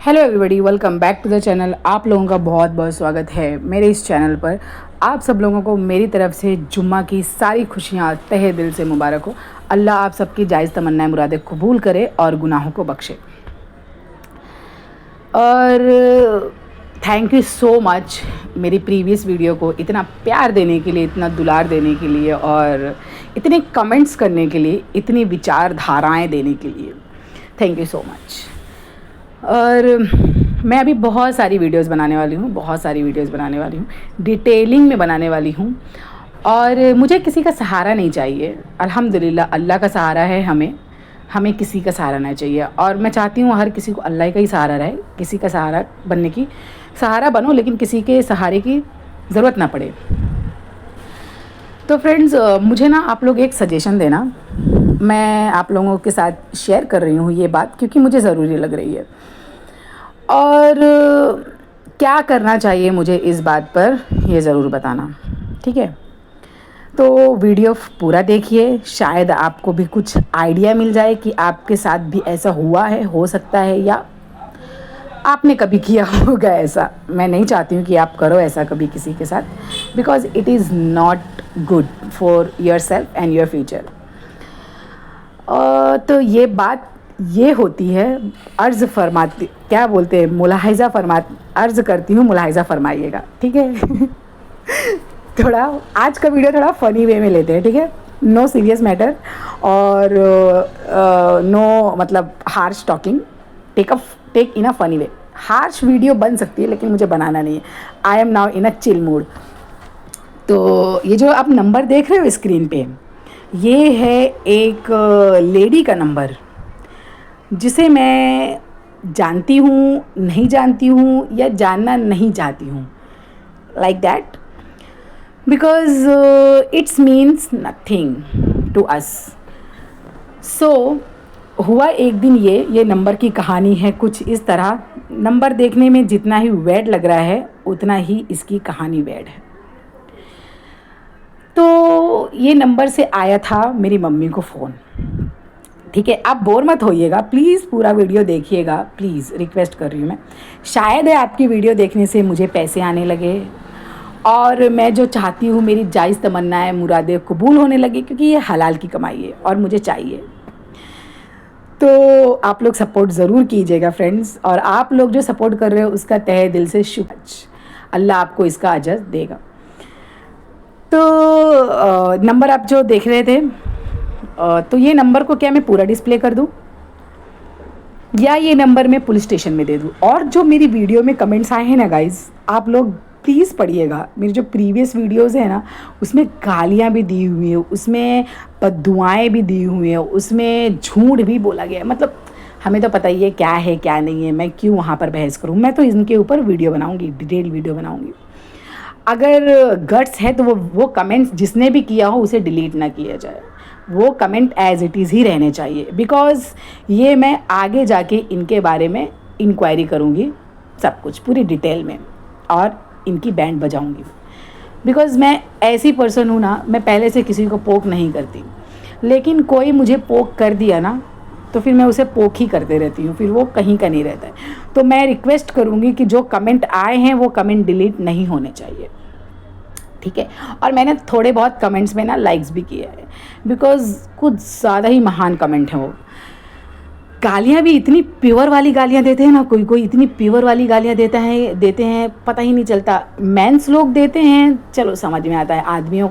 Hello everybody, welcome back to the channel. आप लोगों का बहुत बहुत स्वागत है मेरे इस चैनल पर। आप सब लोगों को मेरी तरफ से जुम्मा की सारी खुशियाँ तहे दिल से मुबारक हो। अल्लाह आप सबकी जायज़ तमन्नाएं मुरादें कबूल करे और गुनाहों को बख्शे। और थैंक यू सो मच मेरी प्रीवियस वीडियो को इतना प्यार देने के लिए, इतना दुलार देने के लिए और इतने कमेंट्स करने के लिए, इतनी विचारधाराएँ देने के लिए। Thank you so much. और मैं अभी बहुत सारी वीडियोस बनाने वाली हूँ, डिटेलिंग में बनाने वाली हूँ। और मुझे किसी का सहारा नहीं चाहिए। अल्हम्दुलिल्लाह अल्लाह का सहारा है हमें किसी का सहारा नहीं चाहिए। और मैं चाहती हूँ हर किसी को अल्लाह का ही सहारा रहे। किसी का सहारा बनने की सहारा बनो, लेकिन किसी के सहारे की ज़रूरत ना पड़े। तो फ्रेंड्स, मुझे ना आप लोग एक सजेशन देना। मैं आप लोगों के साथ शेयर कर रही हूँ ये बात क्योंकि मुझे ज़रूरी लग रही है। और क्या करना चाहिए मुझे इस बात पर ये ज़रूर बताना, ठीक है? तो वीडियो पूरा देखिए, शायद आपको भी कुछ आइडिया मिल जाए कि आपके साथ भी ऐसा हुआ है, हो सकता है, या आपने कभी किया होगा ऐसा। मैं नहीं चाहती हूँ कि आप करो ऐसा कभी किसी के साथ, because it is not good for your self and your future. तो ये बात ये होती है, अर्ज़ फरमाती, क्या बोलते हैं, मुलाहिज़ा फरमा, अर्ज़ करती हूँ, मुलाहिज़ा फरमाइएगा, ठीक है? थोड़ा आज का वीडियो थोड़ा फ़नी वे में लेते हैं, ठीक है? नो सीरियस मैटर और नो मतलब हार्श टॉकिंग, टेक इन अ फ़नी वे। हार्श वीडियो बन सकती है लेकिन मुझे बनाना नहीं है। I am now in a chill mood. तो ये जो आप नंबर देख रहे हो स्क्रीन पे, ये है एक लेडी का नंबर जिसे मैं जानती हूँ, नहीं जानती हूँ, या जानना नहीं चाहती हूँ, like that, because it's means nothing to us. So हुआ एक दिन ये नंबर की कहानी है कुछ इस तरह। नंबर देखने में जितना ही वैड लग रहा है उतना ही इसकी कहानी वैड है। तो ये नंबर से आया था मेरी मम्मी को फ़ोन, ठीक है? आप बोर मत होइएगा, प्लीज़ पूरा वीडियो देखिएगा, प्लीज़ रिक्वेस्ट कर रही हूँ मैं। शायद है आपकी वीडियो देखने से मुझे पैसे आने लगे और मैं जो चाहती हूँ, मेरी जायज़ तमन्नाएं मुरादें कबूल होने लगी, क्योंकि ये हलाल की कमाई है और मुझे चाहिए। तो आप लोग सपोर्ट ज़रूर कीजिएगा फ्रेंड्स, और आप लोग जो सपोर्ट कर रहे हो उसका तहे दिल से शुक्र। अल्लाह आपको इसका अजर देगा। तो नंबर आप जो देख रहे थे, तो ये नंबर को क्या मैं पूरा डिस्प्ले कर दूं, या ये नंबर मैं पुलिस स्टेशन में दे दूं? और जो मेरी वीडियो में कमेंट्स आए हैं ना गाइज़, आप लोग प्लीज़ पढ़िएगा। मेरी जो प्रीवियस वीडियोस है ना, उसमें गालियाँ भी दी हुई है, उसमें बद्दुआएँ भी दी हुई हैं, उसमें झूठ भी बोला गया है। मतलब हमें तो पता ही है क्या नहीं है। मैं क्यों वहाँ पर बहस करूँ? मैं तो इनके ऊपर वीडियो बनाऊँगी, डिटेल वीडियो बनाऊँगी। अगर गट्स है तो वो कमेंट्स जिसने भी किया हो उसे डिलीट ना किया जाए, वो कमेंट एज इट इज़ ही रहने चाहिए। बिकॉज़ ये मैं आगे जाके इनके बारे में इंक्वायरी करूँगी, सब कुछ पूरी डिटेल में, और इनकी बैंड बजाऊँगी। बिकॉज़ मैं ऐसी पर्सन हूँ ना, मैं पहले से किसी को पोक नहीं करती, लेकिन कोई मुझे पोक कर दिया ना तो फिर मैं उसे पोक ही करते रहती हूँ, फिर वो कहीं का नहीं रहता है। तो मैं रिक्वेस्ट करूँगी कि जो कमेंट आए हैं वो कमेंट डिलीट नहीं होने चाहिए, ठीक है? और मैंने थोड़े बहुत कमेंट्स में ना लाइक्स भी किए हैं, बिकॉज़ कुछ ज़्यादा ही महान कमेंट हैं वो। गालियाँ भी इतनी प्योर वाली गालियाँ देते हैं ना, कोई इतनी प्योर वाली गालियाँ देते हैं पता ही नहीं चलता। मेंस लोग देते हैं, चलो समझ में आता है। आदमियों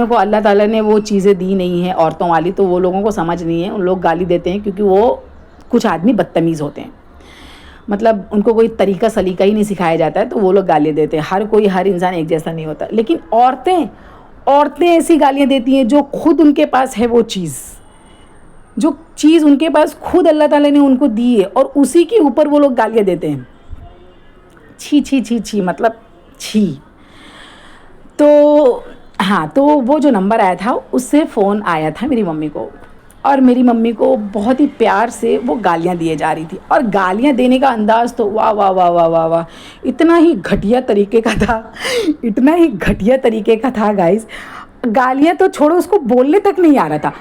को अल्लाह ताला ने वो चीज़ें दी नहीं है औरतों वाली, तो वो लोगों को समझ नहीं है। उन लोग गाली देते हैं क्योंकि वो कुछ आदमी बदतमीज़ होते हैं, मतलब उनको कोई तरीका सलीका ही नहीं सिखाया जाता है, तो वो लोग गाली देते हैं। हर इंसान एक जैसा नहीं होता। लेकिन औरतें ऐसी गालियाँ देती हैं जो खुद उनके पास है, जो चीज़ उनके पास खुद अल्लाह ताला ने उनको दी है, और उसी के ऊपर वो लोग गालियाँ देते हैं। छी छी छी छी, मतलब छी। तो हाँ, तो वो जो नंबर आया था उससे फ़ोन आया था मेरी मम्मी को, और मेरी मम्मी को बहुत ही प्यार से वो गालियाँ दिए जा रही थी। और गालियाँ देने का अंदाज़ तो वाह वाह वाह वाह वाह वाह, इतना ही घटिया तरीके का था गाइज़। गालियाँ तो छोड़ो, उसको बोलने तक नहीं आ रहा था।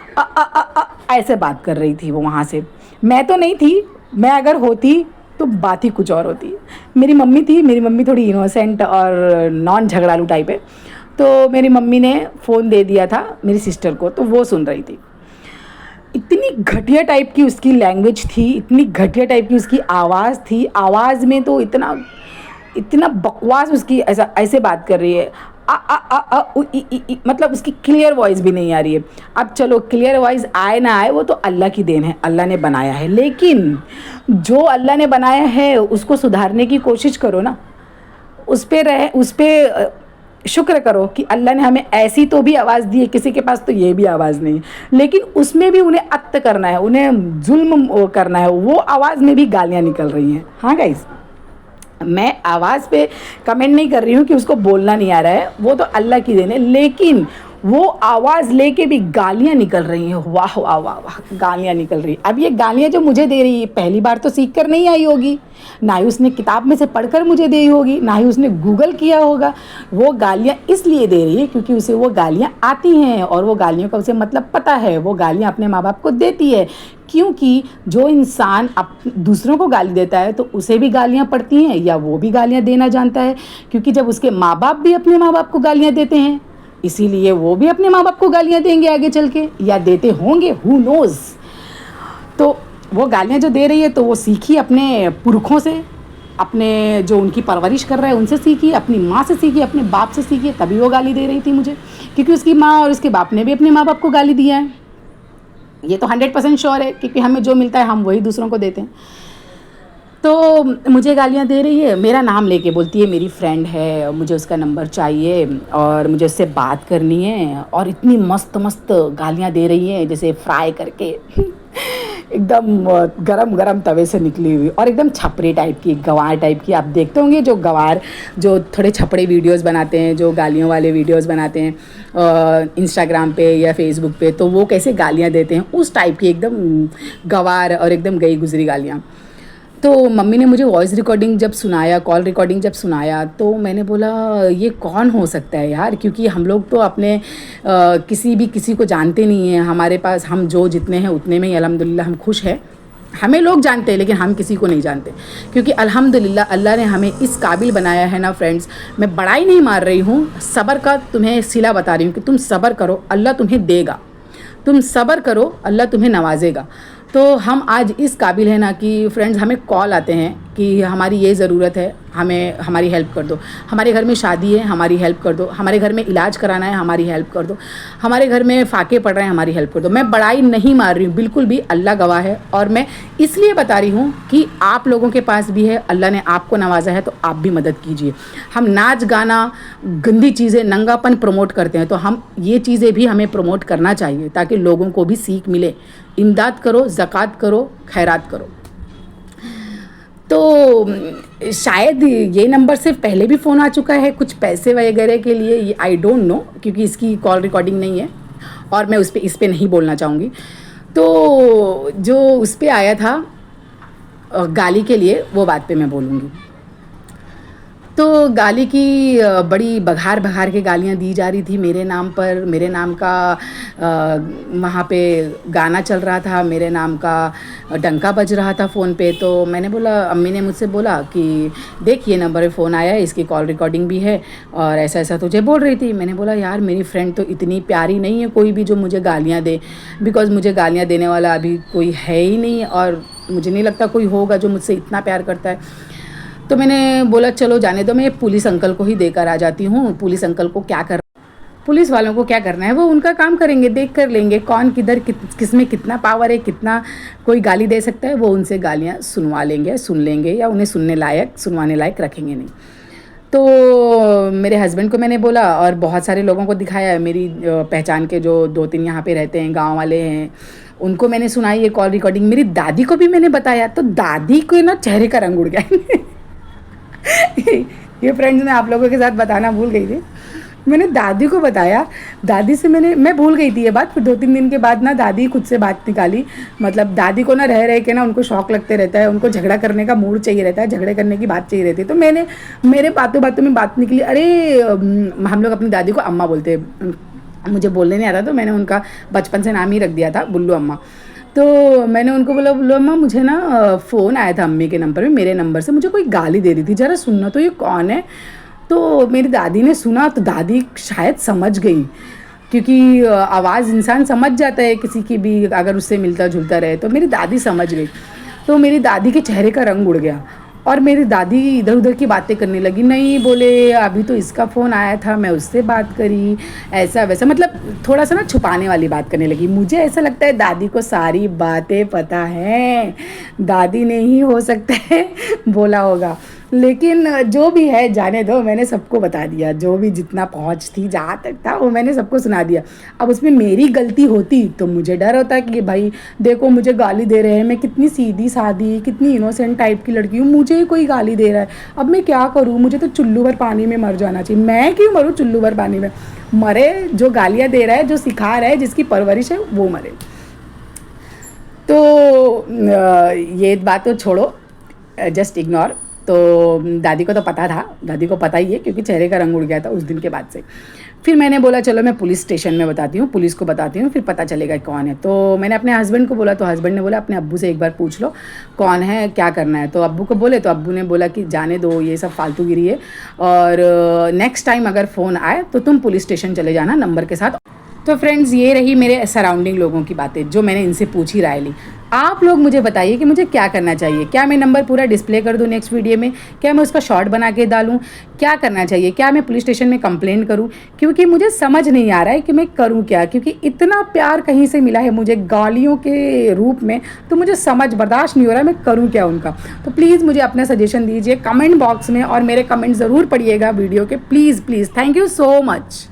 ऐसे बात कर रही थी वो वहाँ से। मैं तो नहीं थी, मैं अगर होती तो बात ही कुछ और होती है। मेरी मम्मी थी, मेरी मम्मी थोड़ी इनोसेंट और नॉन झगड़ालू टाइप है, तो मेरी मम्मी ने फ़ोन दे दिया था मेरी सिस्टर को, तो वो सुन रही थी। इतनी घटिया टाइप की उसकी लैंग्वेज थी, इतनी घटिया टाइप की उसकी आवाज़ थी, आवाज़ में तो इतना इतना बकवास उसकी, ऐसा ऐसे बात कर रही है, उ ई, मतलब उसकी क्लियर वॉइस भी नहीं आ रही है। अब चलो क्लियर वॉइस आए ना आए वो तो अल्लाह की देन है, अल्लाह ने बनाया है, लेकिन जो अल्लाह ने बनाया है उसको सुधारने की कोशिश करो ना, उस पे शुक्र करो कि अल्लाह ने हमें ऐसी तो भी आवाज़ दी है, किसी के पास तो ये भी आवाज़ नहीं है, लेकिन उसमें भी उन्हें अत्त करना है, उन्हें जुल्म करना है, वो आवाज़ में भी गालियाँ निकल रही हैं। हाँ गाइस, मैं आवाज़ पे कमेंट नहीं कर रही हूँ कि उसको बोलना नहीं आ रहा है, वो तो अल्लाह की देन है, लेकिन वो आवाज़ लेके भी गालियाँ निकल रही हैं। वाह वाह वाह वाह, गालियाँ निकल रही। अब ये गालियाँ जो मुझे दे रही है, पहली बार तो सीख कर नहीं आई होगी, ना ही उसने किताब में से पढ़कर मुझे दी होगी, ना ही उसने गूगल किया होगा। वो गालियाँ इसलिए दे रही है क्योंकि उसे वो गालियाँ आती हैं और वो गालियों का उसे मतलब पता है। वो गालियाँ अपने माँ बाप को देती है, क्योंकि जो इंसान दूसरों को गाली देता है तो उसे भी गालियाँ पड़ती हैं या वो भी गालियाँ देना जानता है, क्योंकि जब उसके माँ बाप भी अपने माँ बाप को गालियाँ देते हैं, इसीलिए वो भी अपने माँ बाप को गालियाँ देंगे आगे चल के, या देते होंगे, हु नोज़। तो वो गालियाँ जो दे रही है तो वो सीखी अपने पुरखों से, अपने जो उनकी परवरिश कर रहा है उनसे सीखी, अपनी माँ से सीखी, अपने बाप से सीखी, तभी वो गाली दे रही थी मुझे, क्योंकि उसकी माँ और उसके बाप ने भी अपने माँ बाप को गाली दिया है। ये तो 100% श्योर है, क्योंकि हमें जो मिलता है हम वही दूसरों को देते हैं। तो मुझे गालियाँ दे रही है, मेरा नाम लेके बोलती है मेरी फ्रेंड है, मुझे उसका नंबर चाहिए और मुझे उससे बात करनी है, और इतनी मस्त मस्त गालियाँ दे रही हैं जैसे फ्राई करके एकदम गरम गरम तवे से निकली हुई, और एकदम छपरी टाइप की, गंवार टाइप की। आप देखते होंगे जो गंवार जो थोड़े छपड़े वीडियोस बनाते हैं, जो गालियों वाले वीडियोस बनाते हैं इंस्टाग्राम पे या फेसबुक पे, तो वो कैसे गालियाँ देते हैं, उस टाइप की एकदम गंवार और एकदम गई गुजरी गालियाँ। तो मम्मी ने मुझे वॉइस रिकॉर्डिंग जब सुनाया, कॉल रिकॉर्डिंग जब सुनाया, तो मैंने बोला ये कौन हो सकता है यार, क्योंकि हम लोग तो अपने किसी को जानते नहीं हैं। हमारे पास हम जो जितने हैं उतने में ही अल्हम्दुलिल्लाह हम खुश हैं। हमें लोग जानते हैं लेकिन हम किसी को नहीं जानते, क्योंकि अल्हम्दुलिल्लाह अल्लाह ने हमें इस काबिल बनाया है ना फ्रेंड्स। मैं बड़ाई नहीं मार रही हूँ, सब्र का तुम्हें सिला बता रही हूँ कि तुम सब्र करो, अल्लाह तुम्हें देगा। तुम सब्र करो, अल्लाह तुम्हें नवाजेगा। तो हम आज इस काबिल हैं ना कि फ्रेंड्स हमें कॉल आते हैं कि हमारी ये ज़रूरत है, हमें हमारी हेल्प कर दो, हमारे घर में शादी है हमारी हेल्प कर दो, हमारे घर में इलाज कराना है हमारी हेल्प कर दो, हमारे घर में फाके पड़ रहे हैं हमारी हेल्प कर दो। मैं बड़ाई नहीं मार रही हूँ, बिल्कुल भी, अल्लाह गवाह है। और मैं इसलिए बता रही हूँ कि आप लोगों के पास भी है, अल्लाह ने आपको नवाजा है, तो आप भी मदद कीजिए। हम नाच गाना, गंदी चीज़ें, नंगापन प्रमोट करते हैं, तो हम ये चीज़ें भी हमें प्रमोट करना चाहिए ताकि लोगों को भी सीख मिले। इमदाद करो, ज़कात करो, खैरात करो। तो शायद ये नंबर से पहले भी फ़ोन आ चुका है कुछ पैसे वगैरह के लिए, आई डोंट नो, क्योंकि इसकी कॉल रिकॉर्डिंग नहीं है और मैं इस पे नहीं बोलना चाहूँगी। तो जो उस पे आया था गाली के लिए, वो बात पे मैं बोलूँगी। तो गाली की बड़ी बघार बघार के गालियाँ दी जा रही थी मेरे नाम पर। मेरे नाम का वहाँ पे गाना चल रहा था, मेरे नाम का डंका बज रहा था फ़ोन पे। तो मैंने बोला, अम्मी ने मुझसे बोला कि देख ये नंबर पे फ़ोन आया है, इसकी कॉल रिकॉर्डिंग भी है और ऐसा ऐसा तुझे बोल रही थी। मैंने बोला यार मेरी फ्रेंड तो इतनी प्यारी नहीं है कोई भी जो मुझे गालियाँ दे, बिकॉज़ मुझे गालियाँ देने वाला अभी कोई है ही नहीं और मुझे नहीं लगता कोई होगा जो मुझसे इतना प्यार करता है। तो मैंने बोला चलो जाने दो, मैं पुलिस अंकल को ही देकर आ जाती हूँ। पुलिस अंकल को क्या कर, पुलिस वालों को क्या करना है, वो उनका काम करेंगे, देख कर लेंगे कौन किधर किस में कितना पावर है, कितना कोई गाली दे सकता है। वो उनसे गालियाँ सुनवा लेंगे, सुन लेंगे, या उन्हें सुनवाने लायक रखेंगे नहीं। तो मेरे हस्बैंड को मैंने बोला और बहुत सारे लोगों को दिखाया, मेरी पहचान के जो 2-3 यहाँ पे रहते हैं, गाँव वाले हैं, उनको मैंने सुनाई ये कॉल रिकॉर्डिंग। मेरी दादी को भी मैंने बताया, तो दादी को ना चेहरे का रंग उड़ गया ये फ्रेंड्स मैं आप लोगों के साथ बताना भूल गई थी। मैंने दादी को बताया, दादी से मैं भूल गई थी ये बात। फिर 2-3 दिन के बाद ना दादी खुद से बात निकाली। मतलब दादी को ना रह रह के ना उनको शौक लगते रहता है, उनको झगड़ा करने का मूड चाहिए रहता है, झगड़े करने की बात चाहिए रहती है। तो मेरे बातों बातों में बात निकली, अरे हम लोग अपनी दादी को अम्मा बोलते हैं, मुझे बोलने नहीं आता तो मैंने उनका बचपन से नाम ही रख दिया था बुल्लू अम्मा। तो मैंने उनको बोला, बोलो अम्मा मुझे ना फ़ोन आया था अम्मी के नंबर में, मेरे नंबर से मुझे कोई गाली दे रही थी, ज़रा सुनना तो ये कौन है। तो मेरी दादी ने सुना, तो दादी शायद समझ गई, क्योंकि आवाज़ इंसान समझ जाता है किसी की भी, अगर उससे मिलता जुलता रहे। तो मेरी दादी समझ गई। तो मेरी दादी के चेहरे का रंग उड़ गया और मेरी दादी इधर उधर की बातें करने लगी। नहीं बोले, अभी तो इसका फ़ोन आया था, मैं उससे बात करी, ऐसा वैसा, मतलब थोड़ा सा ना छुपाने वाली बात करने लगी। मुझे ऐसा लगता है दादी को सारी बातें पता हैं, दादी ने ही हो सकता है बोला होगा। लेकिन जो भी है जाने दो, मैंने सबको बता दिया, जो भी जितना पहुंच थी, जहाँ तक था वो मैंने सबको सुना दिया। अब उसमें मेरी गलती होती तो मुझे डर होता कि भाई देखो मुझे गाली दे रहे हैं, मैं कितनी सीधी सादी, कितनी इनोसेंट टाइप की लड़की हूँ, मुझे कोई गाली दे रहा है, अब मैं क्या करूँ, मुझे तो चुल्लू भर पानी में मर जाना चाहिए। मैं क्यों मरूँ चुल्लू भर पानी में, मरे जो गालियाँ दे रहा है, जो सिखा रहा है, जिसकी परवरिश है वो मरे। तो ये बात तो छोड़ो, जस्ट इग्नोर। तो दादी को तो पता था, दादी को पता ही है, क्योंकि चेहरे का रंग उड़ गया था उस दिन के बाद से। फिर मैंने बोला चलो मैं पुलिस स्टेशन में बताती हूँ, पुलिस को बताती हूँ, फिर पता चलेगा कौन है। तो मैंने अपने हस्बैंड को बोला, तो हस्बैंड ने बोला अपने अब्बू से एक बार पूछ लो कौन है, क्या करना है। तो अब्बू को बोले, तो अब्बू ने बोला कि जाने दो, ये सब फालतूगिरी है, और नेक्स्ट टाइम अगर फ़ोन आए तो तुम पुलिस स्टेशन चले जाना नंबर के साथ। तो फ्रेंड्स, ये रही मेरे सराउंडिंग लोगों की बातें, जो मैंने इनसे पूछी, राय ली। आप लोग मुझे बताइए कि मुझे क्या करना चाहिए। क्या मैं नंबर पूरा डिस्प्ले कर दूं नेक्स्ट वीडियो में, क्या मैं उसका शॉर्ट बना के डालूं, क्या करना चाहिए, क्या मैं पुलिस स्टेशन में कंप्लेंट करूं? क्योंकि मुझे समझ नहीं आ रहा है कि मैं करूं क्या, क्योंकि इतना प्यार कहीं से मिला है मुझे गालियों के रूप में, तो मुझे समझ बर्दाश्त नहीं हो रहा है मैं करूँ क्या उनका। तो प्लीज़ मुझे अपना सजेशन दीजिए कमेंट बॉक्स में, और मेरे कमेंट ज़रूर पढ़िएगा वीडियो के, please please. Thank you so much.